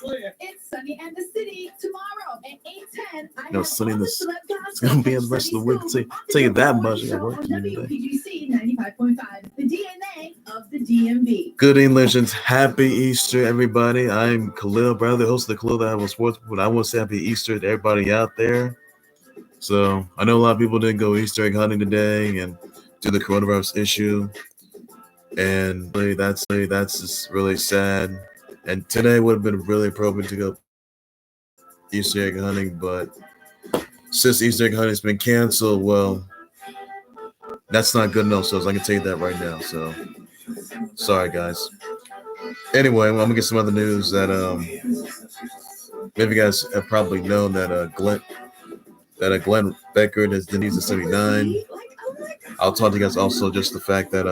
It's Sunny and the City tomorrow at 8:10. No, Sunny in the City. It's gonna be the rest of the week. Tell you that much. I got work to do today. WPGC 95.5, the DNA of the DMV. Good evening, legends. Happy Easter, everybody. I'm Khalil, brother, host of the Khalil that I was sports, but I want to say happy Easter to everybody out there. So I know a lot of people didn't go Easter egg hunting today and due to the coronavirus issue, and really that's just really sad. And today would have been really appropriate to go Easter egg hunting, but since Easter egg hunting has been canceled, well, that's not good enough. So I can tell you that right now. So sorry, guys. Anyway, I'm gonna get some other news that maybe you guys have probably known that Glenn Beckert is the needs of 79. I'll talk to you guys also just the fact that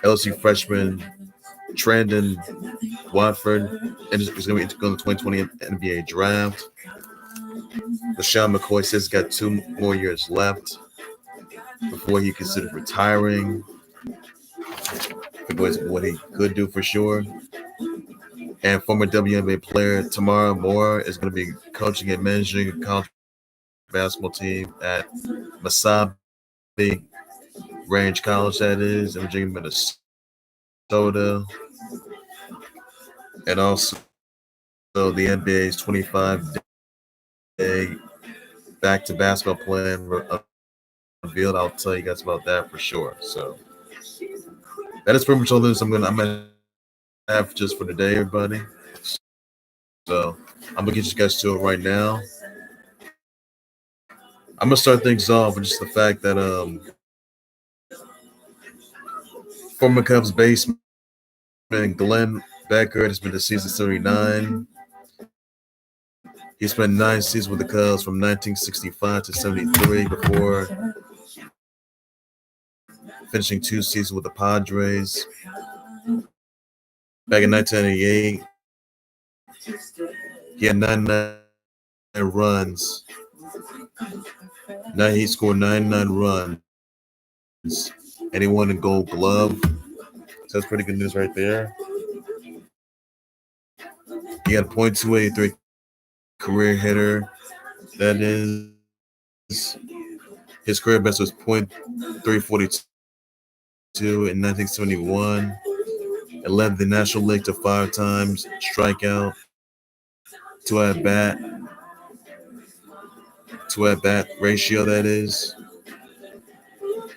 LSU freshman Trendon Watford is going to go to the 2020 NBA draft. LaShawn McCoy says he's got 2 more years left before he considered retiring. What he could do for sure. And former WNBA player Tamara Moore is going to be coaching and managing a college basketball team at Mesabi Range College, that is, in Virginia, Minnesota. And also the NBA's 25-day back to basketball plan unveiled. I'll tell you guys about that for sure. So that is pretty much all this I'm gonna have just for today, everybody. So I'm gonna get you guys to it right now. I'm gonna start things off with just the fact that former Cubs baseman Glenn Beckert has been to season 39. He spent 9 seasons with the Cubs from 1965 to 73 before finishing 2 seasons with the Padres. Back in 1988, he had 99 runs. Now he scored 99 runs, and he won a Gold Glove. So that's pretty good news right there. He had a .283 career hitter. That is, his career best was .342 in 1971. It led the National League to 5 times strikeout, 2 at bat ratio. That is,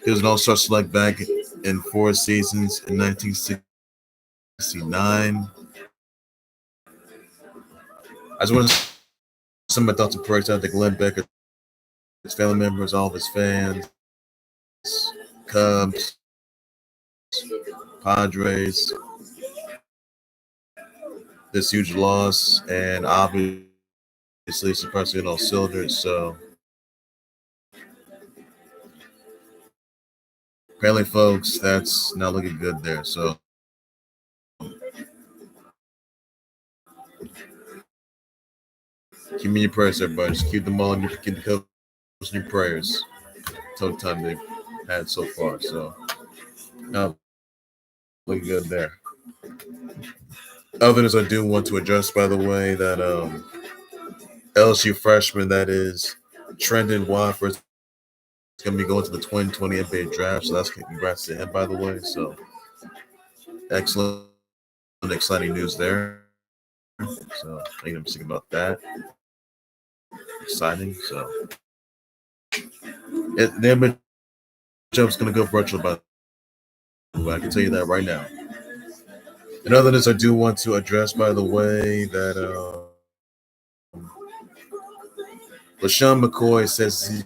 he was an All-Star select back in 4 seasons in 1969. I just want to some of my thoughts and prayers out to Glenn Beckert, his family members, all of his fans, Cubs, Padres. This huge loss, and obviously it's pressing on cylinders. So apparently, folks, that's not looking good there. So keep me in your prayers, everybody. Just keep them all in keep the Cubs in your prayers. Tough time they've had so far. So looking good there. Other news I do want to address, by the way, that LSU freshman, that is Trendon Watford, is going to be going to the 2020 NBA draft. So that's congrats to him, by the way. So excellent, exciting news there. So I am thinking about that. Exciting. So the NBA jump's going to go virtual, by the way. I can tell you that right now. And other news I do want to address, by the way, that LaShawn McCoy says he's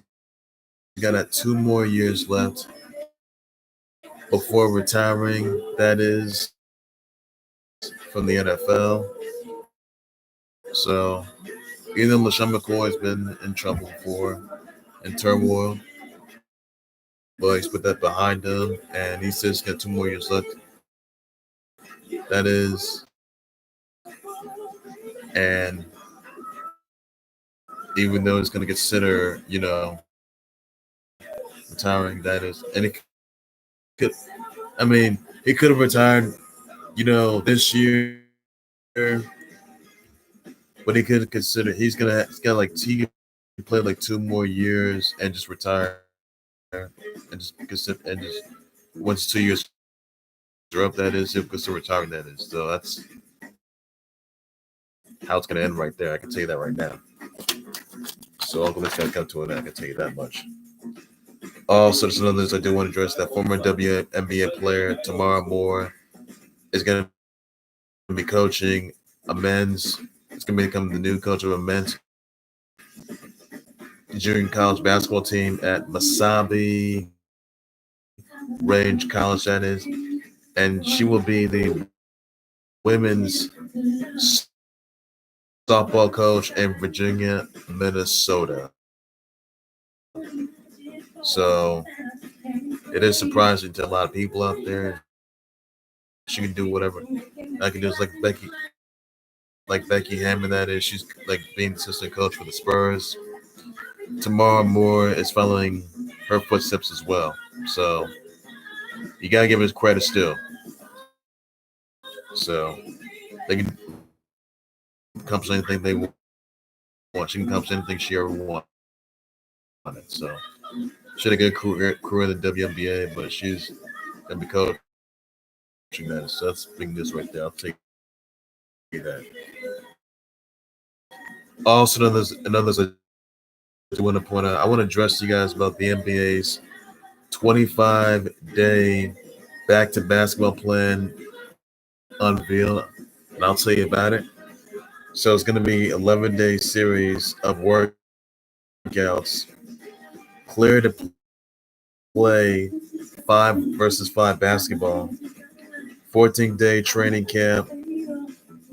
got 2 more years left before retiring, that is, from the NFL. So either LaShawn McCoy has been in trouble before, in turmoil, but he's put that behind him, and he says he's got 2 more years left. That is, and even though he's going to consider, retiring, that is, and he could have retired, this year, but he could consider he's got like he can play like 2 more years and just retire and just once 2 years are up, that is, he'll consider retiring. That is, so that's how it's gonna end right there. I can tell you that right now. So Uncle Nick's gonna come to an end. I can tell you that much. Also, there's another news I do want to address. That former WNBA player Tamara Moore is gonna be coaching a men's. It's gonna become the new coach of a men's junior college basketball team at Mesabi Range College. That is, and she will be the women's softball coach in Virginia, Minnesota. So it is surprising to a lot of people out there. She can do whatever I can do. Is like Becky Hammond. That is, she's like being the assistant coach for the Spurs. Tamara Moore is following her footsteps as well. So you gotta give her credit still. So they can accomplish anything they want. She can accomplish anything she ever wanted. So she had a good career in the WNBA, but she's gonna be coaching that. So that's big news right there. I'll take that. Also, another I want to point out. I want to address you guys about the NBA's 25-day back to basketball plan unveiled, and I'll tell you about it. So it's going to be 11-day series of workouts, clear to play 5 versus 5 basketball, 14-day training camp,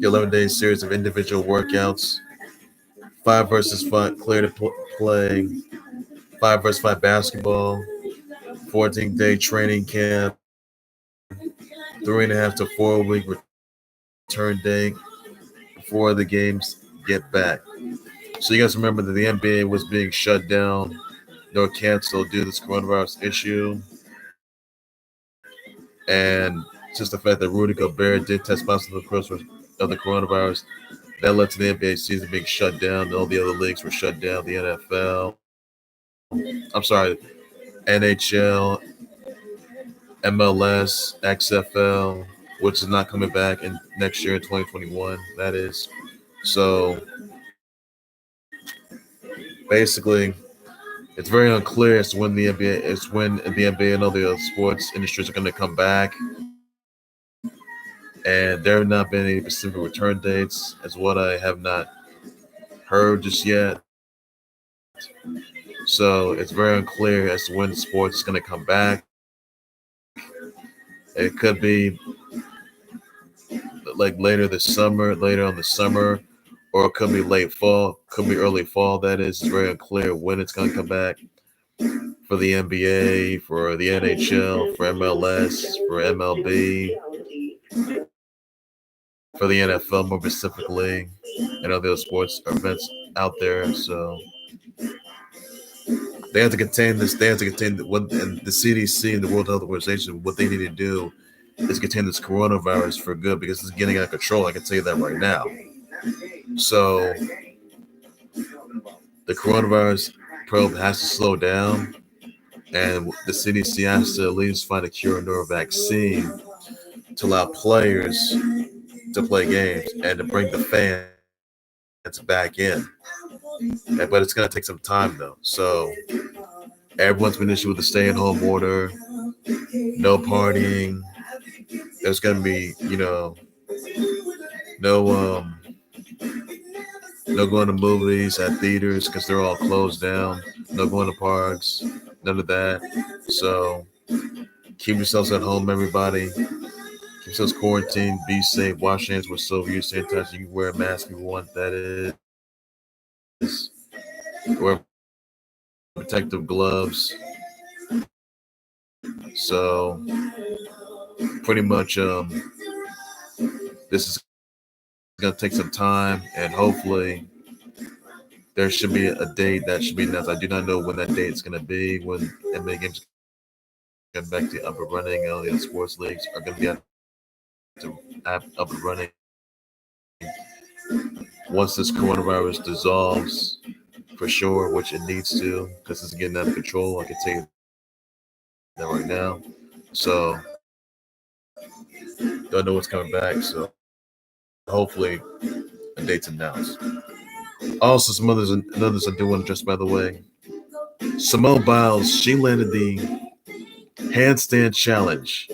11-day series of individual workouts, 5 versus 5 clear to play 5 versus 5 basketball, 14-day training camp, 3.5 to 4 week return day before the games get back. So you guys remember that the NBA was being shut down or canceled due to this coronavirus issue. And just the fact that Rudy Gobert did test positive of the coronavirus, that led to the NBA season being shut down. All the other leagues were shut down. The NFL, I'm sorry, NHL, MLS, XFL, which is not coming back in next year in 2021. That is. So basically, it's very unclear as to when the NBA and other sports industries are going to come back, and there have not been any specific return dates, as what I have not heard just yet. So it's very unclear as to when sports is going to come back. It could be like later on the summer, or it could be late fall, could be early fall. That is, it's very unclear when it's going to come back for the NBA, for the NHL, for MLS, for MLB, for the NFL more specifically, and other sports events out there. So they have to contain this. They have to contain what, and the CDC and the World Health Organization. What they need to do is contain this coronavirus for good, because it's getting out of control. I can tell you that right now. So the coronavirus probe has to slow down, and the CDC has to at least find a cure or a vaccine to allow players to play games and to bring the fans back in. But it's going to take some time, though. So everyone's been issued with the stay-at-home order, no partying. There's going to be, no no going to movies at theaters because they're all closed down. No going to parks, none of that. So keep yourselves at home, everybody. Keep yourselves quarantined. Be safe. Wash hands with soap. Use sanitizer. You can wear a mask if you want. That is. Wear protective gloves. So pretty much, this is going to take some time, and hopefully there should be a date that should be announced. I do not know when that date is going to be, when NBA games get back to up and running. All the sports leagues are going to be up and running once this coronavirus dissolves, for sure, which it needs to, because it's getting out of control. I can tell you that right now. So don't know what's coming back. So hopefully a date's announced. Also, some others I do want to address, by the way. Simone Biles, she landed the handstand challenge,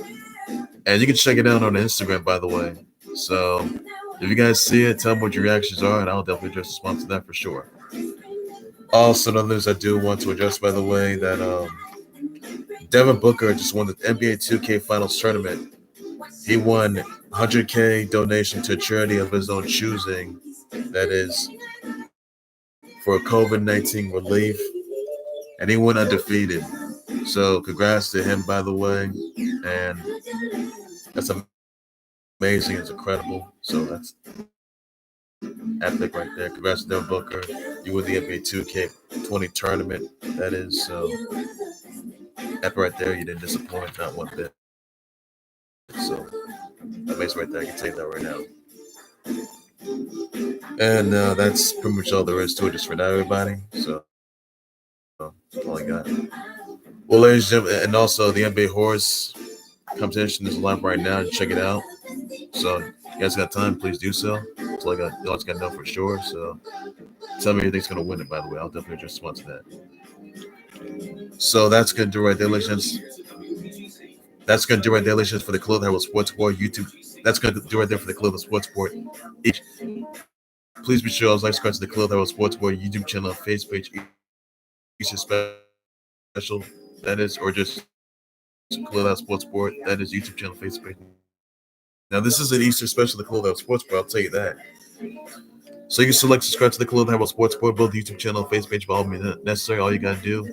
and you can check it out on Instagram, by the way. So if you guys see it, tell me what your reactions are, and I'll definitely just respond to that for sure. Also, others I do want to address, by the way, that Devin Booker just won the NBA 2K Finals tournament. He won 100K donation to a charity of his own choosing, that is for COVID-19 relief, and he went undefeated. So congrats to him, by the way, and that's amazing. It's incredible. So that's epic right there. Congrats to Devin Booker. You won the NBA 2K20 tournament. That is so epic right there. You didn't disappoint, not one bit. So amazing right there. I can tell you that right now. And that's pretty much all there is to it just for now, everybody. So that's all I got. Well, ladies and gentlemen, and also the NBA horse competition is live right now. Check it out. So you guys got time, please do so. That's all I got. You all got to know for sure. So tell me who you think's going to win it, by the way. I'll definitely just respond to that. So that's going to do right there, ladies. That's going to do right there, ladies, for the Khalil Herald Sports Board YouTube. That's going to do right there for the Khalil Sports Board. Please be sure to subscribe to the Khalil Herald Sports Board YouTube channel, Facebook page, Easter special, that is, or just Khalil Herald Sports Board, that is YouTube channel, Facebook page. Now, this is an Easter special, the Khalil Herald Sports Board, I'll tell you that. So you can select subscribe to the Khalil Herald Sports Board, both YouTube channel, Facebook page, by all means necessary. All you got to do